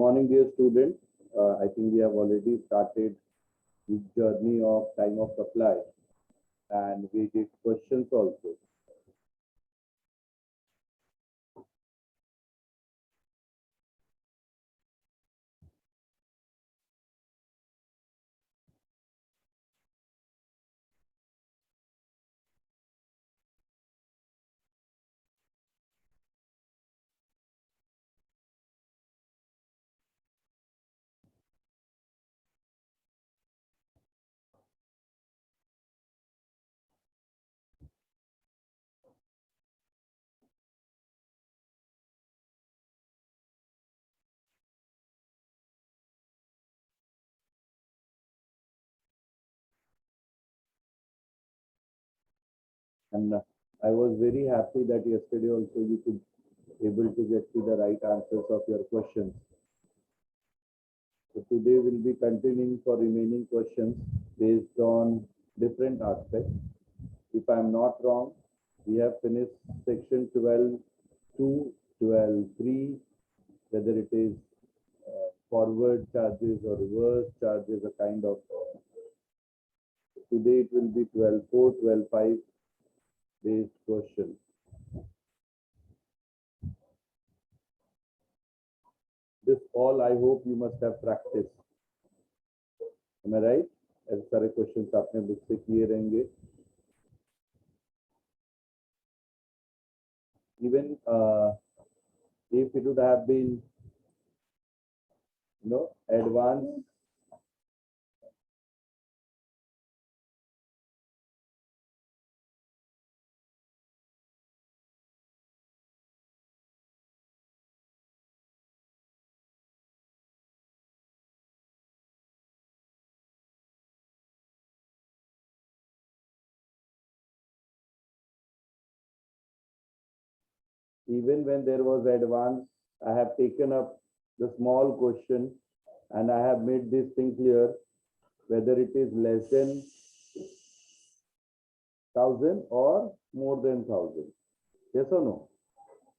Morning, dear students. I think we have already started this journey of time of supply, and we did questions also. And I was very happy that yesterday also you could able to get to the right answers of your questions. So today we'll be continuing for remaining questions based on different aspects. If I'm not wrong, we have finished section 12.2, 12.3, whether it is forward charges or reverse charges, a kind of. Today it will be 12.4, 12.5 based question. This all I hope you must have practiced. Am I right? ऐसे सारे questions आपने book से किए रहेंगे. Even if it would have been, advanced. Even when there was advance, I have taken up the small question and I have made this thing clear, whether it is less than 1,000 or more than 1,000. Yes or no?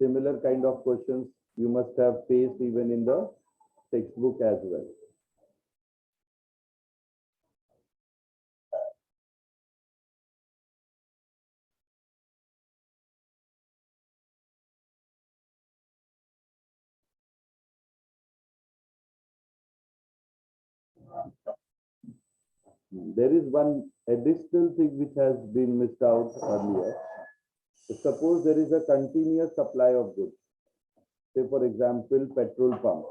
Similar kind of questions you must have faced even in the textbook as well. There is one additional thing which has been missed out earlier. Suppose there is a continuous supply of goods. Say, for example, petrol pump.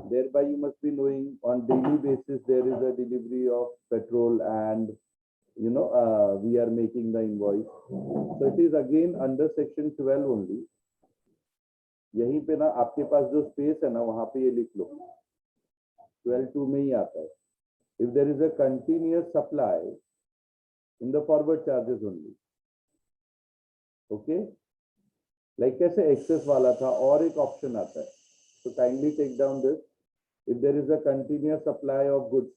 Thereby, you must be knowing on daily basis there is a delivery of petrol, and we are making the invoice. So it is again under section 12 only. यहीं पे ना आपके पास जो space है ना वहां पे ये लिख लो 12.2 में ही आता है. If there is a continuous supply in the forward charges only. Okay? Like कैसे excess वाला था और एक option आता है. So kindly take down this. If there is a continuous supply of goods,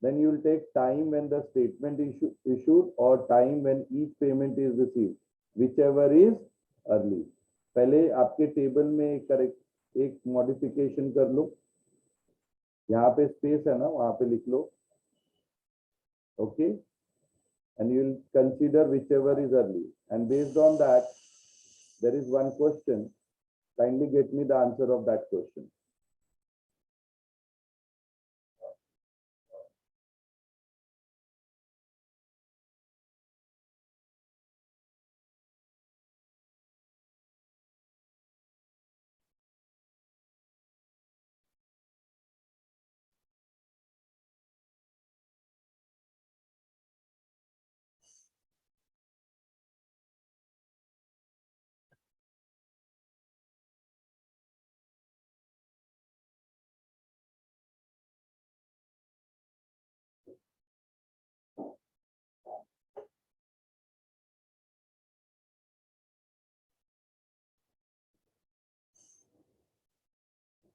then you will take time when the statement is issued or time when each payment is received, whichever is early. पहले आपके table में correct एक modification कर लो. यहाँ पे space है ना वहां पे लिख लो. Okay, and you will consider whichever is early, and based on that there is one question. Kindly get me the answer of that question.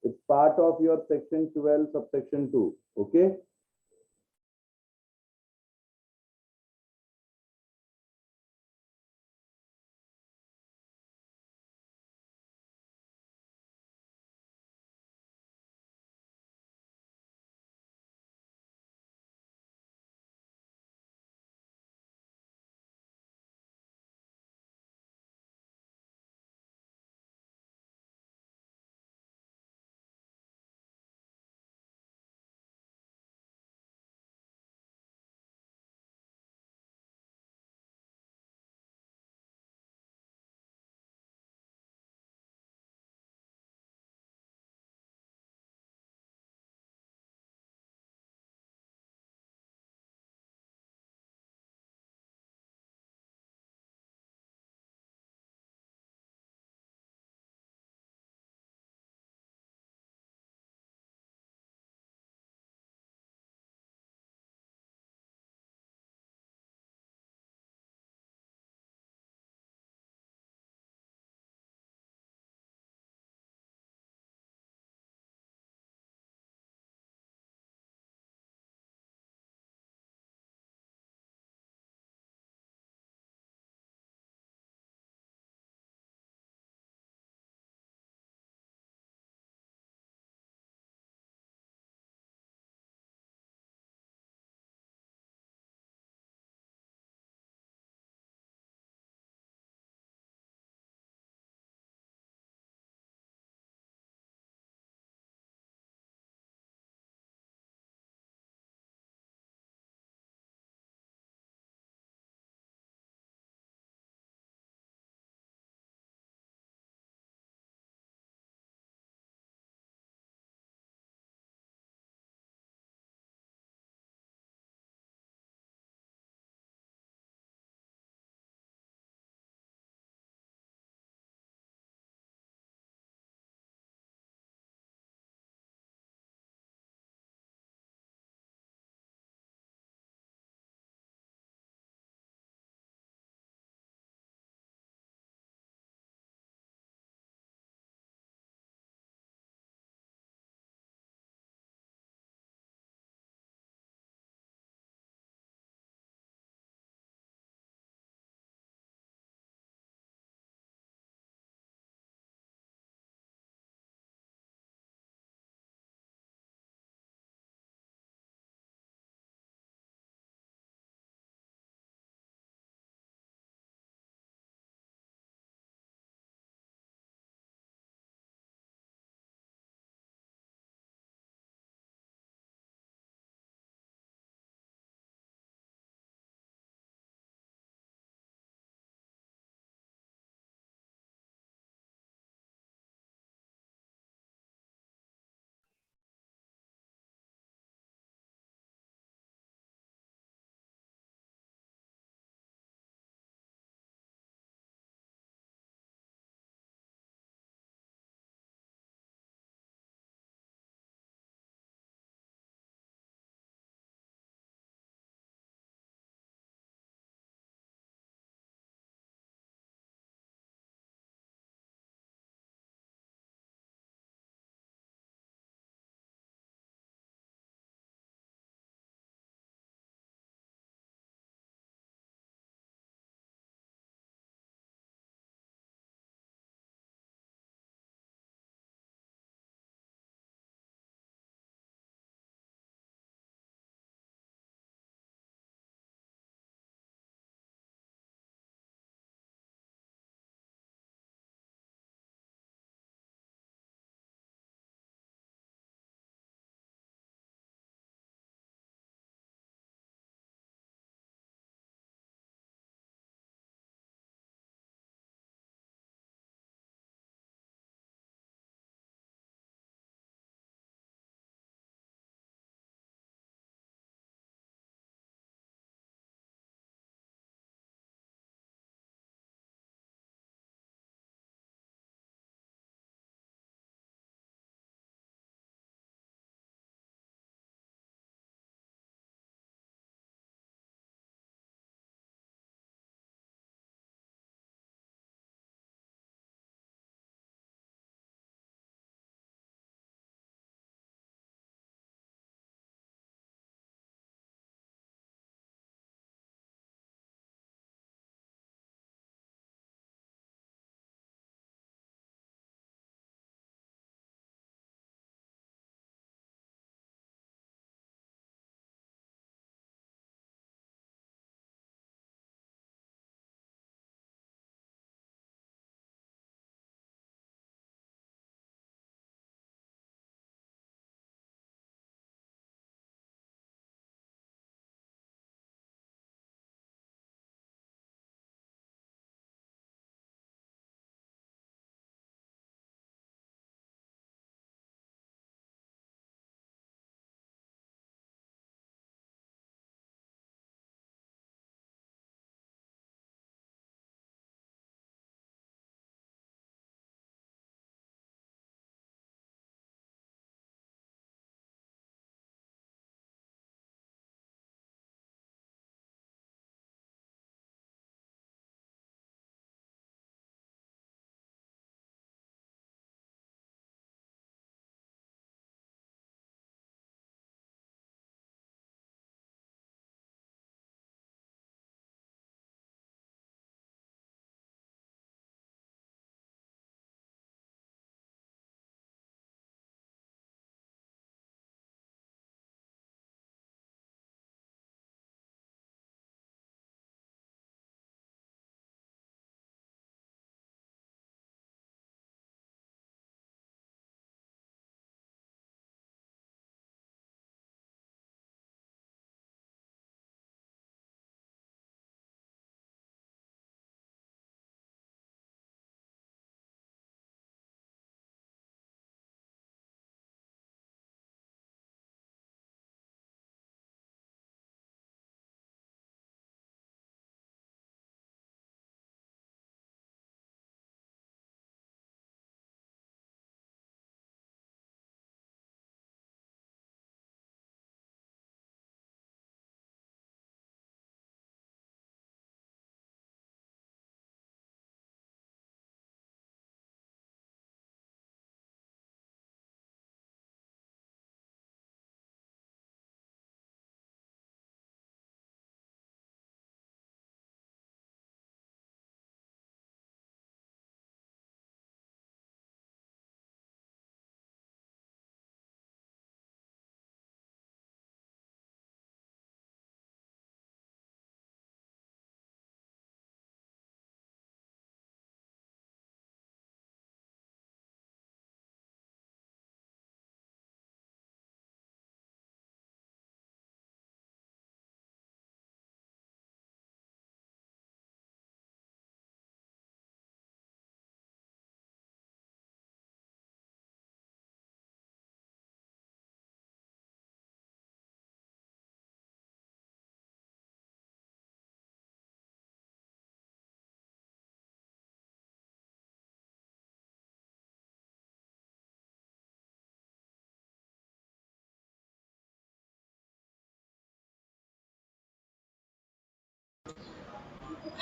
It's part of your section 12 subsection 2. Okay.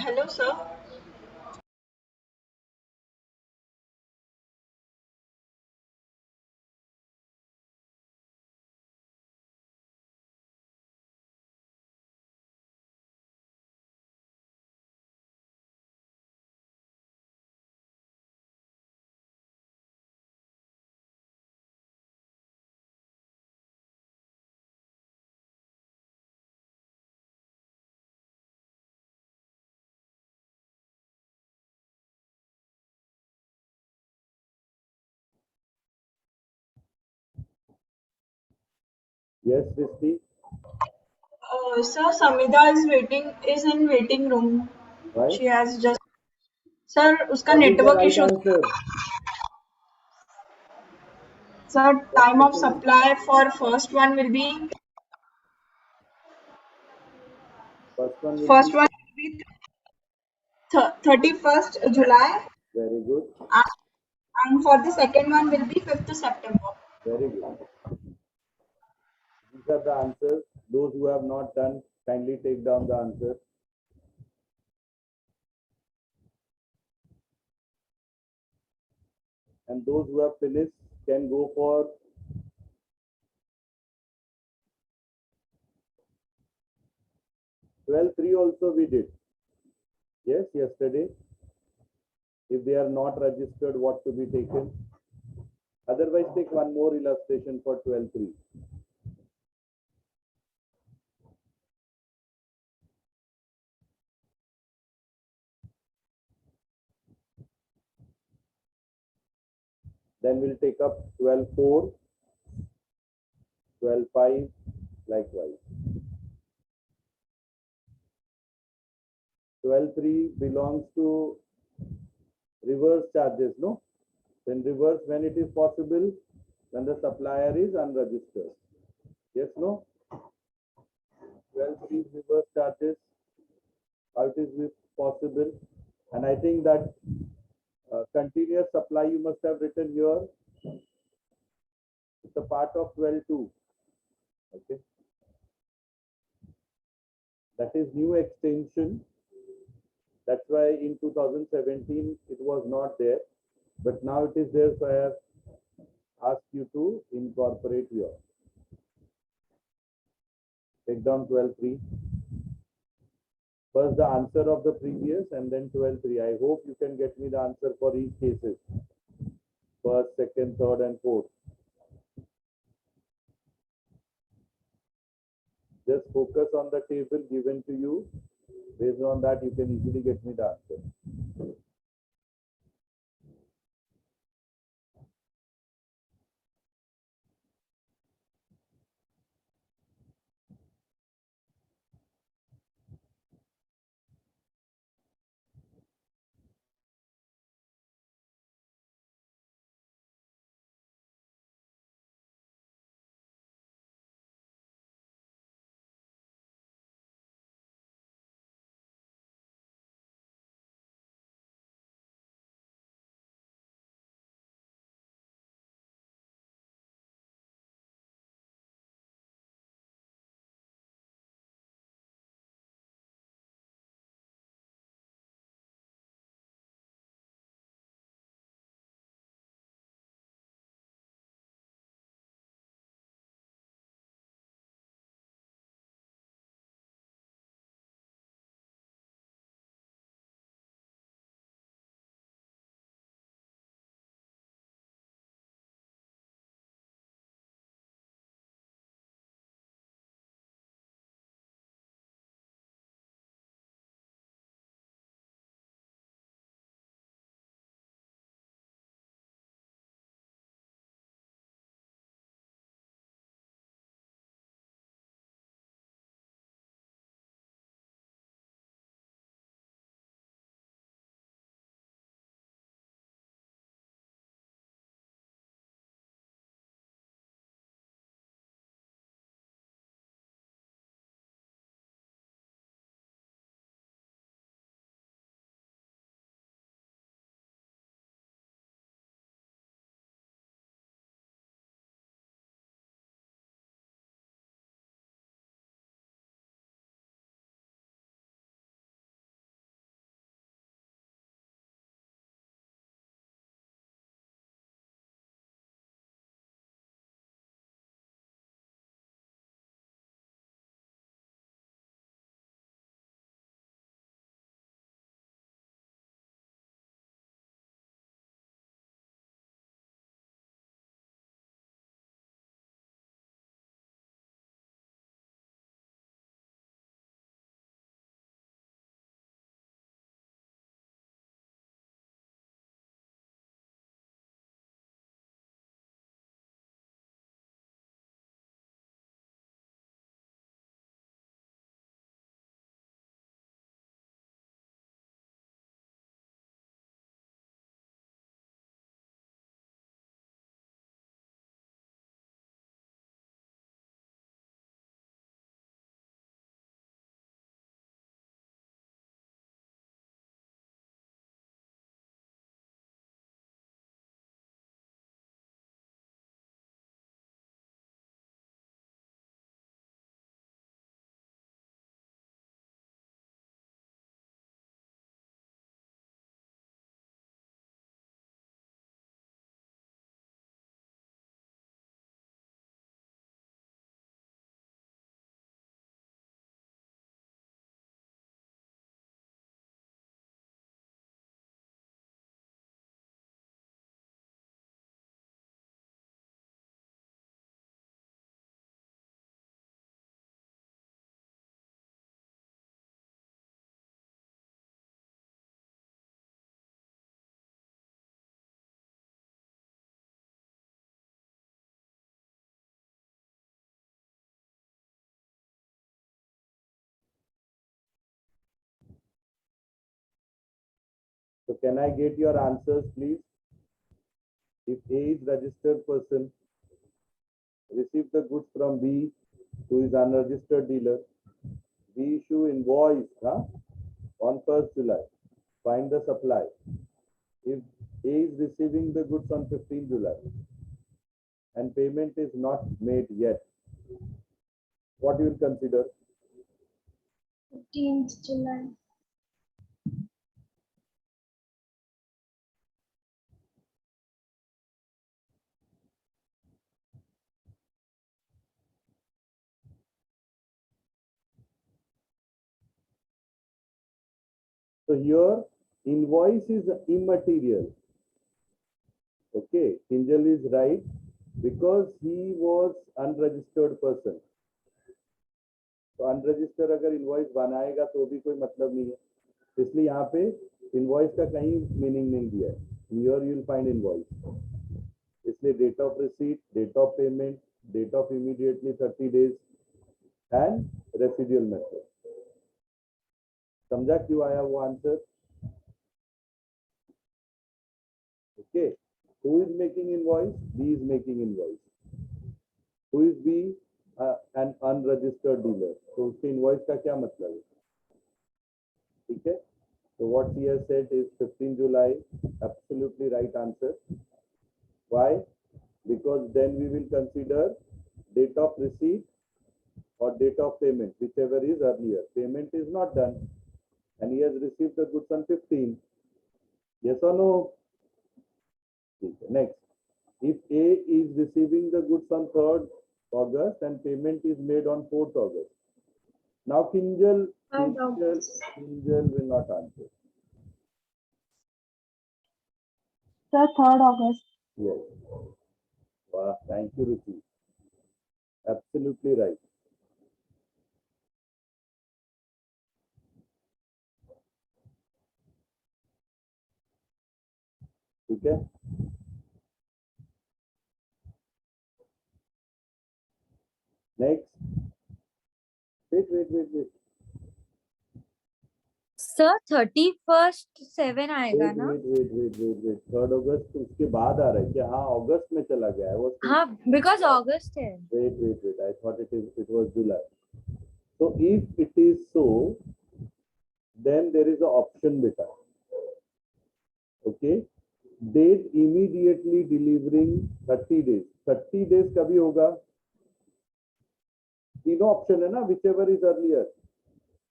Hello, sir. Yes, Srishti, Sir, Samida is in waiting room. right? She has just, sir, उसका What is the network right issue. answer? Sir, What time of question? supply for first one will be First one will be first one will be 31st July, very good, and, and for the second one will be 5th September. very good. These are the answers. Those who have not done, kindly take down the answers. And those who have finished can go for 12-3 also we did. Yes, yesterday. If they are not registered, what to be taken? Otherwise, take one more illustration for 12-3. Then we'll take up 12-4, 12-5, likewise. 12-3 belongs to reverse charges, no? Then reverse when it is possible, when the supplier is unregistered. Yes, no? 12-3 reverse charges, how it is possible. And I think that continuous supply you must have written here. It's a part of 12-2. Okay. That is new extension. That's why in 2017 it was not there, but now it is there. So I have asked you to incorporate here. Take down 12-3. First the answer of the previous and then 12-3. I hope you can get me the answer for each cases. First, second, third, and fourth. Just focus on the table given to you. Based on that, you can easily get me the answer. So can I get your answers, please? If A is registered person, receive the goods from B, who is unregistered dealer. B issue invoice on 1st July. Find the supply. If A is receiving the goods on 15th July and payment is not made yet, what you will consider? 15th July. So here invoice is immaterial. Okay, Kinjal is right because he was unregistered person. तो unregistered अगर invoice बनाएगा तो भी कोई मतलब नहीं है, इसलिए यहाँ पे इनवॉइस का कहीं मीनिंग नहीं दिया है. Here you will find invoice. इसलिए date of receipt, date of payment, date of immediately 30 days and residual method. समझा क्यों आया वो answer? Okay. Who is making invoice? B is making invoice. Who is B? An unregistered dealer. तो उसके invoice का क्या मतलब है? ठीक है. So what he has said is 15 July, absolutely right answer. Why? Because then we will consider date of receipt or date of payment, whichever is earlier. Payment is not done and he has received the goods on 15. Yes or no? Okay. Next, if A is receiving the goods on 3rd August and payment is made on 4th August. Now Kinjal will not answer. Sir, 3rd August. Yes. Wow, thank you, Ruchi. Absolutely right. ठीक है. Next. Wait. Sir 31st 7 आएगा ना? Wait. 3rd August उसके बाद आ रहा है क्या? हाँ, अगस्त में चला गया है वो. हाँ, because अगस्त है. Wait. I thought it was July. So if it is so, then there is an option beta. Okay. Date immediately delivering 30 days. 30 days कभी होगा? तीनों ऑप्शन है ना, whichever is earlier.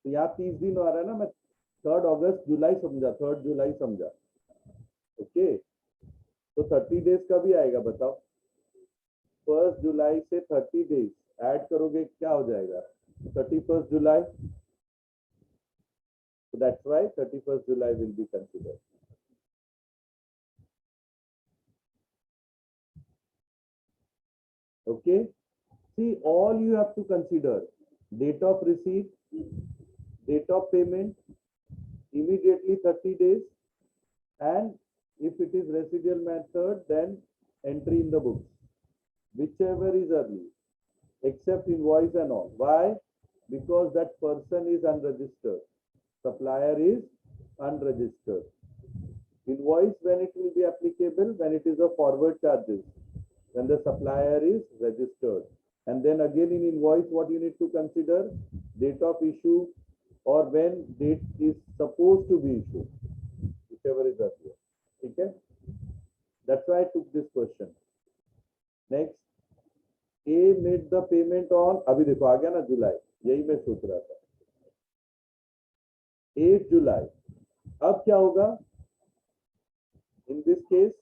तो यहाँ 30 दिन आ रहा है ना, मैं 3rd August जुलाई समझा, 3rd जुलाई समझा. ओके. तो 30 डेज का भी आएगा, बताओ. 1st जुलाई से 30 डेज ऐड करोगे क्या हो जाएगा? 31st July. So that's why 31st July will be considered. Okay. See, all you have to consider: date of receipt, date of payment, immediately 30 days, and if it is residual method, then entry in the books, whichever is early, except invoice and all. Why? Because that person is unregistered, supplier is unregistered. Invoice, when it will be applicable, when it is a forward charges, when the supplier is registered. And then again in invoice, what you need to consider? Date of issue or when date is supposed to be issued, whichever is earlier. Okay? That's why I took this question. Next, A made the payment on, अभी देखो आ गया ना जुलाई, यही मैं सोच रहा था. 8 July. अब क्या होगा? In this case,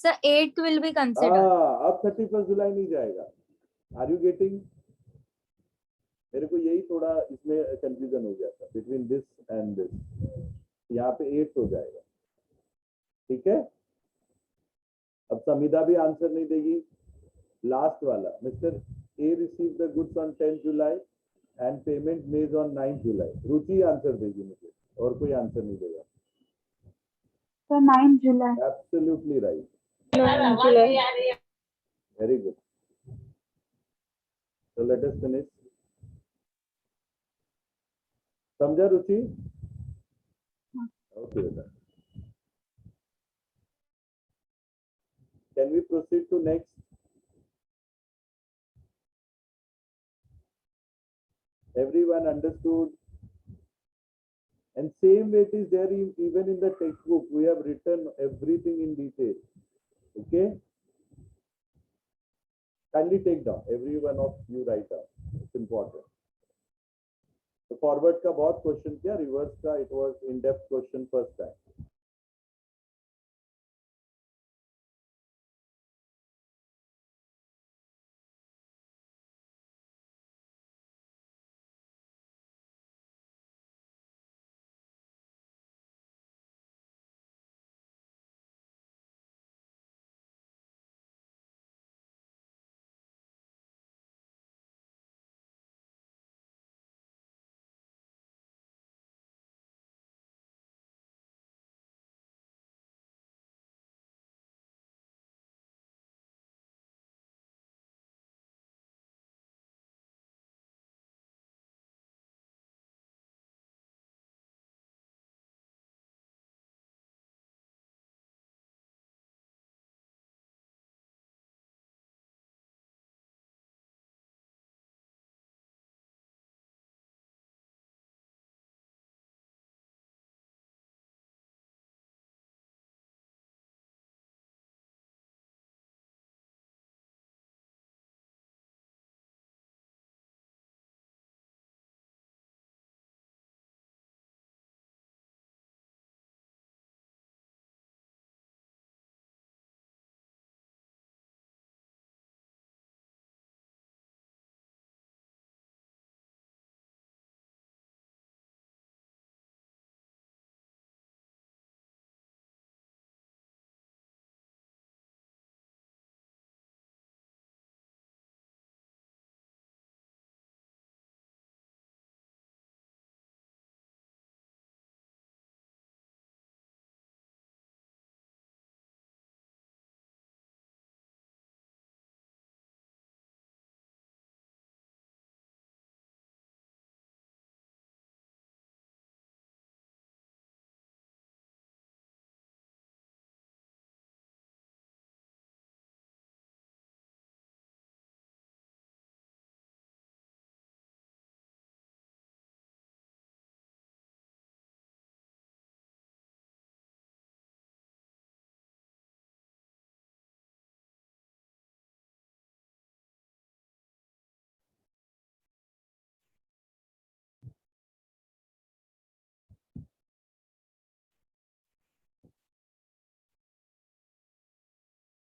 Sir, 8th will be considered. अब 31st जुलाई नहीं जाएगा. Are you getting? मेरे को यही थोड़ा इसमें कंफ्यूजन हो गया था बिटवीन दिस एंड दिस. यहाँ पे 8 हो जाएगा. ठीक है. अब समिधा भी आंसर नहीं देगी. लास्ट वाला, mister A receive the goods on 10th July and payment made on 9th July. Ruchi answer देगी मुझे, और कोई आंसर नहीं देगा. Sir, 9th July. Absolutely right. 9th July. Very good. So let us finish. समझा रुचि? Okay, beta. Can we proceed to next? Everyone understood? And same way it is there even in the textbook. We have written everything in detail. Okay? Kindly take down. Every one of you write down. It's important. तो forward का बहुत question किया, reverse का it was in depth question first time.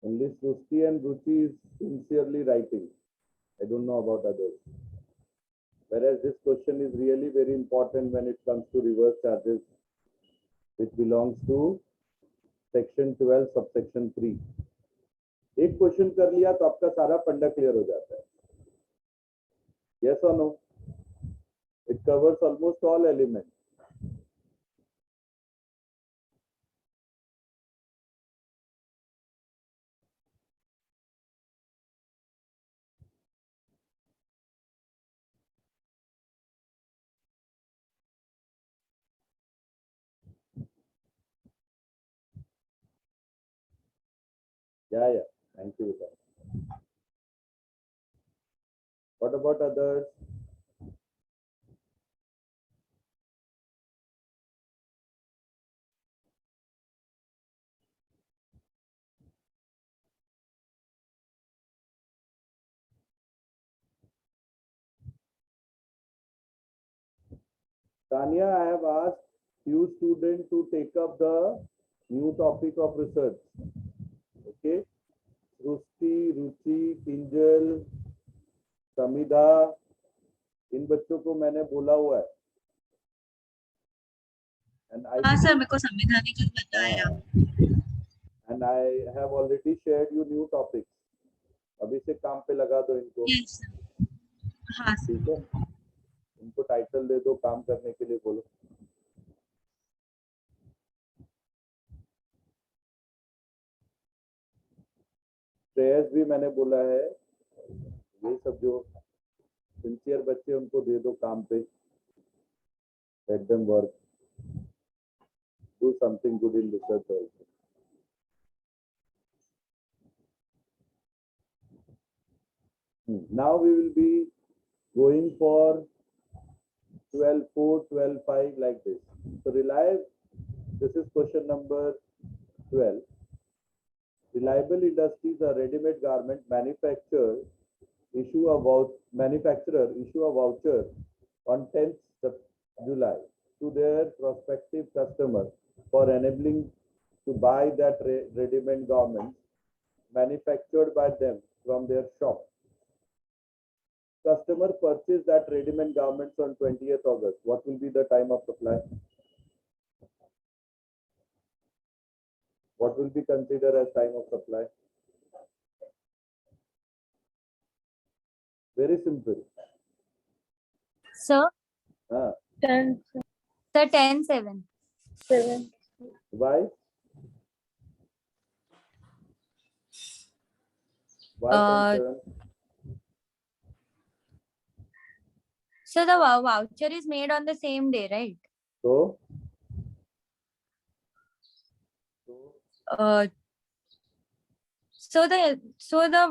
Only Srusti and Ruchi is sincerely writing. I don't know about others. Whereas this question is really very important when it comes to reverse charges, which belongs to section 12, subsection 3. एक question कर लिया तो आपका सारा फंडा clear हो जाता है. Yes or no? It covers almost all elements. Yeah. Thank you, Vita. What about others? Tanya, I have asked few students to take up the new topic of research. Okay? Srusti, Ruchi, Kinjal, Samidha, इन बच्चों को मैंने बोला हुआ है. And हाँ sir, मेरे को संविधान ने कुछ बताया. And I have already shared you new topics. अभी से काम पे लगा दो इनको. Yes sir. हाँ सर. ठीक है. इनको टाइटल दे दो, काम करने के लिए बोलो. श्रेयस भी मैंने बोला है. ये सब जो सिंसियर बच्चे उनको दे दो काम पे. Let them work. do something good in research also. Now we will be going for 12.4, 12.5 like this. So this is question number 12. Reliable industries are ready-made garment manufacturer issue a voucher on 10th July to their prospective customer for enabling to buy that ready-made garments manufactured by them from their shop. Customer purchased that ready-made garments on 20th August. What will be the time of supply? What will be considered as time of supply? Very simple. Sir, Ah, 10. Sir, 10/7. 7. why? Why Uh, 10/7? So the voucher is made on the same day, right? So, Uh, so the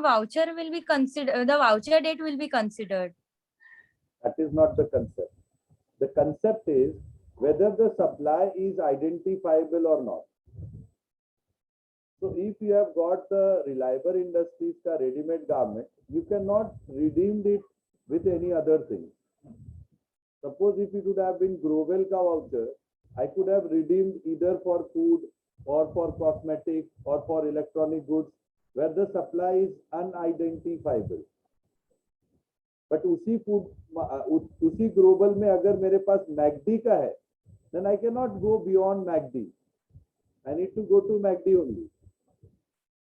voucher will be considered. The voucher date will be considered. that is not the concept. The concept is whether the supply is identifiable or not. So if you have got the Reliable Industries ka ready-made garment, you cannot redeem it with any other thing. Suppose if it would have been Grovel ka voucher, I could have redeemed either for food or for cosmetic or for electronic goods where the supply is unidentifiable. But उसी Grovel में अगर मेरे पास MACD का है, then I cannot go beyond MACD. I need to go to MACD only.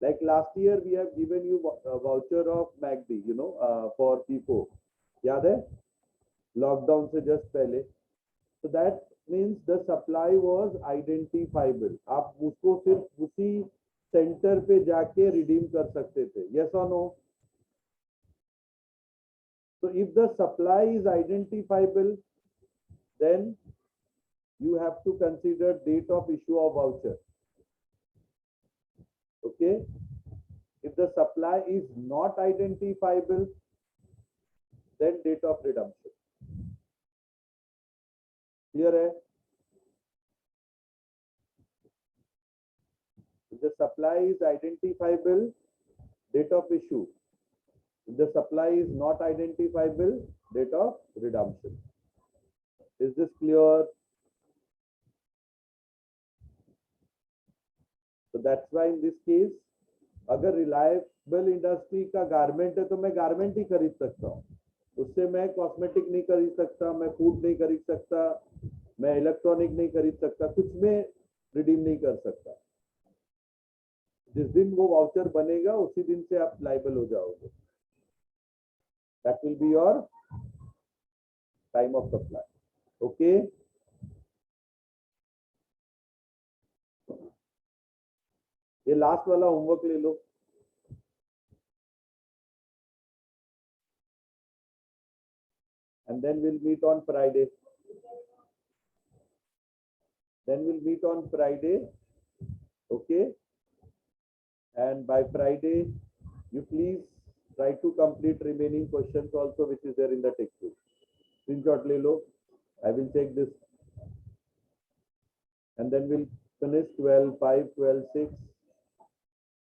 Like last year, we have given you a voucher of MACD, for P4. याद है? Lockdown से just पहले. So that means the supply was identifiable. आप उसको सिर्फ उसी centre पे जाके redeem कर सकते थे. Yes or no? So if the supply is identifiable, then you have to consider date of issue of voucher. Okay? If the supply is not identifiable, then date of redemption. Clear hai? If the supply is identifiable, date of issue. If the supply is not identifiable, date of redemption. Is this clear? So that's why in this case, अगर reliable industry का garment है तो मैं garment ही खरीद सकता हूँ. उससे मैं कॉस्मेटिक नहीं खरीद सकता, मैं फूड नहीं खरीद सकता, मैं इलेक्ट्रॉनिक नहीं खरीद सकता, कुछ में रिडीम नहीं कर सकता. जिस दिन वो वाउचर बनेगा उसी दिन से आप लाइबल हो जाओगे. That will be your time of supply. Okay. ये लास्ट वाला होमवर्क ले लो. And then we'll meet on Friday. Okay. And by Friday, you please try to complete remaining questions also, which is there in the textbook. Screenshot le lo. I will check this. And then we'll finish 12.5, 12.6.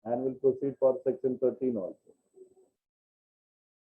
And we'll proceed for section 13 also.